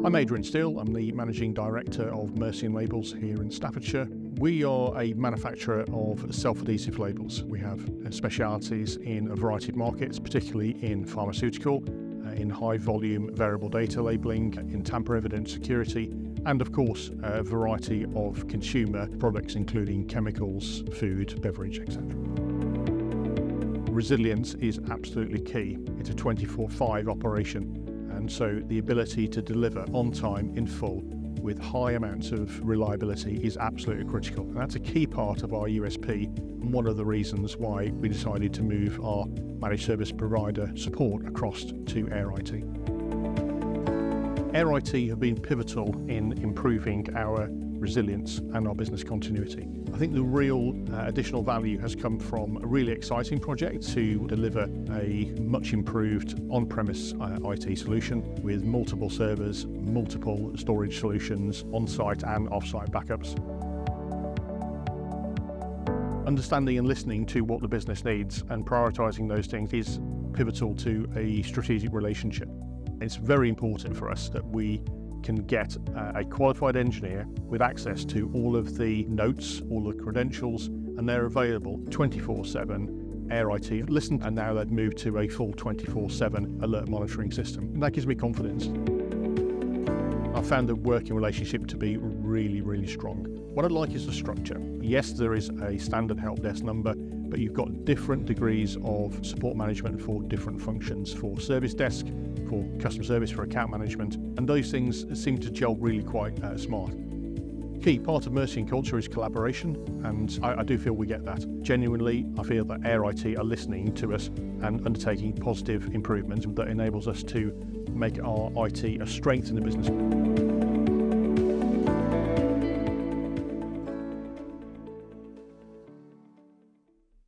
I'm Adrian Steele. I'm the Managing Director of Mercian Labels here in Staffordshire. We are a manufacturer of self-adhesive labels. We have specialities in a variety of markets, particularly in pharmaceutical, in high-volume variable data labelling, in tamper-evident security, and of course a variety of consumer products including chemicals, food, beverage, etc. Resilience is absolutely key. It's a 24/5 operation. And so the ability to deliver on time in full with high amounts of reliability is absolutely critical. And that's a key part of our USP and one of the reasons why we decided to move our managed service provider support across to Air IT. Air IT have been pivotal in improving our resilience and our business continuity. I think the real additional value has come from a really exciting project to deliver a much improved on-premise IT solution with multiple servers, multiple storage solutions, on-site and off-site backups. Understanding and listening to what the business needs and prioritising those things is pivotal to a strategic relationship. It's very important for us that we can get a qualified engineer with access to all of the notes, all the credentials, and they're available 24/7. Air IT listen, and now they've moved to a full 24/7 alert monitoring system. And that gives me confidence. I found the working relationship to be really, really strong. What I like is the structure. Yes, there is a standard help desk number, but you've got different degrees of support management for different functions, for service desk, for customer service, for account management, and those things seem to gel really quite smart. Key part of Mercian culture is collaboration, and I do feel we get that. Genuinely, I feel that Air IT are listening to us and undertaking positive improvements that enables us to make our IT a strength in the business.